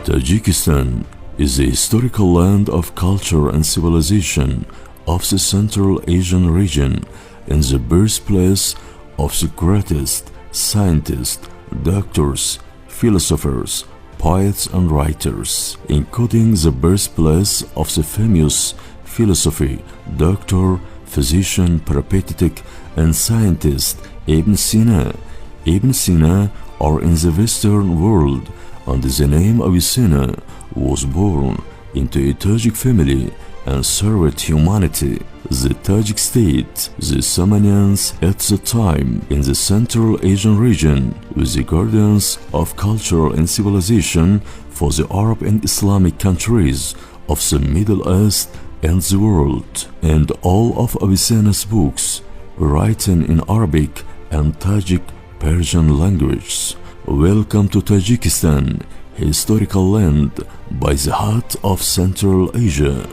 Tajikistan is a historical land of culture and civilization of the Central Asian region and the birthplace of the greatest scientists, doctors, philosophers, poets and writers, including the birthplace of the famous philosopher, doctor, physician, peripatetic and scientist Ibn Sina. Ibn Sina, or in the Western world under the name of Sina, was born into a Tajik family and served humanity. The Tajik state, the Samanians at the time in the Central Asian region, were the guardians of culture and civilization for the Arab and Islamic countries of the Middle East and the world, and all of Avicenna's books written in Arabic and Tajik Persian languages. Welcome to Tajikistan, historical land by the heart of Central Asia.